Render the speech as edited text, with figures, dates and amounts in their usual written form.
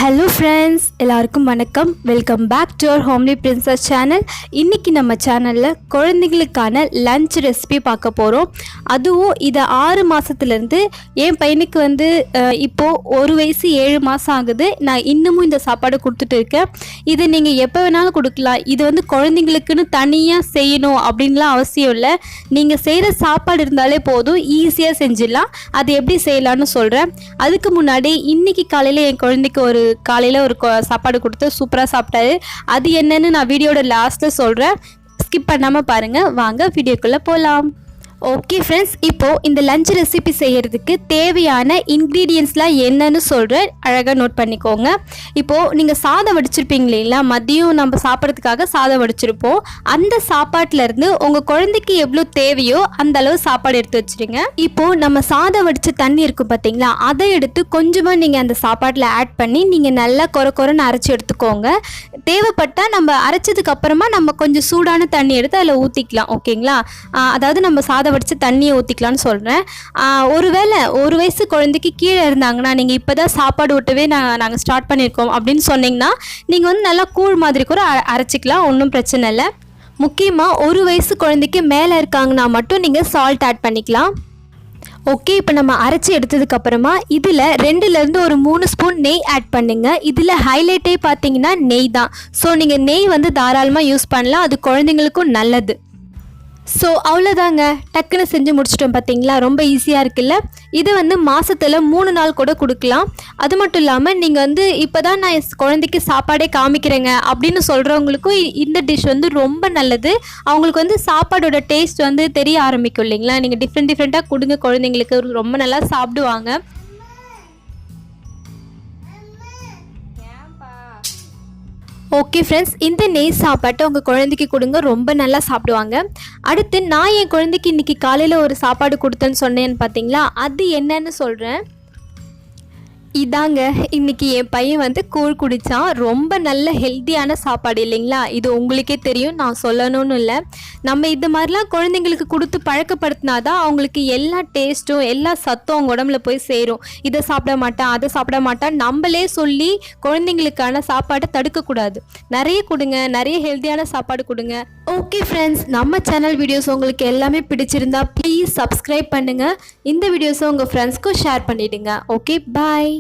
Hello friends, எல்லாருக்கும் வணக்கம். Welcome back to our homely princess channel. இன்றைக்கி நம்ம சேனலில் குழந்தைங்களுக்கான லன்ச் ரெசிபி பார்க்க போகிறோம். அதுவும் இதை 6 மாதத்துலேருந்து என் பையனுக்கு இப்போது 1 வயசு 7 மாதம் ஆகுது. நான் இன்னமும் இந்த சாப்பாடு கொடுத்துட்டு இருக்கேன். இதை நீங்கள் எப்போ வேணாலும் கொடுக்கலாம். இது குழந்தைங்களுக்குன்னு தனியாக செய்யணும் அப்படின்லாம் அவசியம் இல்லை. நீங்கள் செய்கிற சாப்பாடு இருந்தாலே போதும், ஈஸியாக செஞ்சிடலாம். அது எப்படி செய்யலான்னு சொல்கிறேன். அதுக்கு முன்னாடி இன்றைக்கி காலையில் என் குழந்தைக்கு காலையில் ஒரு சாப்பாடு கொடுத்து சூப்பராக சாப்பிட்டாரு. அது என்னன்னு நான் வீடியோட லாஸ்ட்டில் சொல்கிறேன். ஸ்கிப் பண்ணாமல் பாருங்கள். வாங்க வீடியோக்குள்ளே போகலாம். ஓகே ஃப்ரெண்ட்ஸ், இப்போது இந்த லஞ்ச் ரெசிபி செய்கிறதுக்கு தேவையான இன்க்ரீடியன்ட்ஸ்லாம் என்னன்னு சொல்கிறேன். அழகாக நோட் பண்ணிக்கோங்க. இப்போது நீங்கள் சாதம் வடிச்சிருப்பீங்க இல்லைங்களா, மதியம் நம்ம சாப்பிட்றதுக்காக சாதம் வடிச்சிருப்போம். அந்த சாப்பாட்டிலேருந்து உங்கள் குழந்தைக்கு எவ்வளோ தேவையோ அந்த அளவு சாப்பாடு எடுத்து வச்சுருங்க. இப்போது நம்ம சாதம் வடித்த தண்ணி இருக்கும் பார்த்தீங்களா, அதை எடுத்து கொஞ்சமாக நீங்கள் அந்த சாப்பாட்டில் ஆட் பண்ணி நீங்கள் நல்லா கொரன்னு அரைச்சி எடுத்துக்கோங்க. தேவைப்பட்டால் நம்ம அரைச்சதுக்கு அப்புறமா நம்ம கொஞ்சம் சூடான தண்ணி எடுத்து அதில் ஊற்றிக்கலாம். ஓகேங்களா? அதாவது நம்ம சாதம் வடித்து தண்ணியை ஊற்றிக்கலான்னு சொல்கிறேன். ஒருவேளை 1 வயசு குழந்தைக்கு கீழே இருந்தாங்கன்னா, நீங்கள் இப்போ தான் சாப்பாடு ஊட்டவே நாங்கள் ஸ்டார்ட் பண்ணியிருக்கோம் அப்படின்னு சொன்னிங்கன்னா, நீங்கள் நல்லா கூழ் மாதிரி கூட அரைச்சிக்கலாம். ஒன்றும் பிரச்சனை இல்லை. முக்கியமாக 1 வயசு குழந்தைக்கு மேலே இருக்காங்கன்னா மட்டும் நீங்கள் சால்ட் ஆட் பண்ணிக்கலாம். ஓகே, இப்போ நம்ம அரைச்சி எடுத்ததுக்கப்புறமா இதில் 2லேருந்து ஒரு 3 ஸ்பூன் நெய் ஆட் பண்ணுங்கள். இதில் ஹைலைட்டே பார்த்தீங்கன்னா நெய் தான். ஸோ நீங்கள் நெய் தாராளமாக யூஸ் பண்ணலாம். அது குழந்தைங்களுக்கும் நல்லது. ஸோ அவ்வளோதாங்க, டக்குன்னு செஞ்சு முடிச்சிட்டோம் பார்த்தீங்களா. ரொம்ப ஈஸியாக இருக்குல்ல. இது மாதத்தில் 3 நாள் கூட கொடுக்கலாம். அது மட்டும் இல்லாமல் நீங்கள் இப்போ தான் நான் என் குழந்தைக்கு சாப்பாடே காமிக்கிறேங்க அப்படின்னு சொல்கிறவங்களுக்கும் இந்த டிஷ் ரொம்ப நல்லது. அவங்களுக்கு சாப்பாடோட டேஸ்ட் தெரிய ஆரம்பிக்கும் இல்லைங்களா. நீங்கள் டிஃப்ரெண்ட்டாக கொடுங்க, குழந்தைங்களுக்கு ரொம்ப நல்லா சாப்பிடுவாங்க. ஓகே ஃப்ரெண்ட்ஸ், இந்த நெய் சாப்பாட்டை உங்கள் குழந்தைக்கு கொடுங்க, ரொம்ப நல்லா சாப்பிடுவாங்க. அடுத்து நான் என் குழந்தைக்கு இன்றைக்கி காலையில் ஒரு சாப்பாடு கொடுத்தேன்னு சொன்னேன்னு பார்த்தீங்களா, அது என்னன்னு சொல்கிறேன். இதாங்க, இன்றைக்கி என் பையன் கூழ் குடித்தான். ரொம்ப நல்ல ஹெல்த்தியான சாப்பாடு இல்லைங்களா. இது உங்களுக்கே தெரியும், நான் சொல்லணும்னு இல்லை. நம்ம இது மாதிரிலாம் குழந்தைங்களுக்கு கொடுத்து பழக்கப்படுத்தினா தான் அவங்களுக்கு எல்லா டேஸ்ட்டும் எல்லா சத்தும் அவங்க உடம்புல போய் சேரும். இதை சாப்பிட மாட்டான், அதை சாப்பிட மாட்டான் நம்மளே சொல்லி குழந்தைங்களுக்கான சாப்பாடை தடுக்கக்கூடாது. நிறைய கொடுங்க, நிறைய ஹெல்த்தியான சாப்பாடு கொடுங்க. ஓகே ஃப்ரெண்ட்ஸ், நம்ம சேனல் வீடியோஸ் உங்களுக்கு எல்லாமே பிடிச்சிருந்தா ப்ளீஸ் சப்ஸ்கிரைப் பண்ணுங்கள். இந்த வீடியோஸை உங்கள் ஃப்ரெண்ட்ஸ்க்கும் ஷேர் பண்ணிவிடுங்க. ஓகே, பாய்.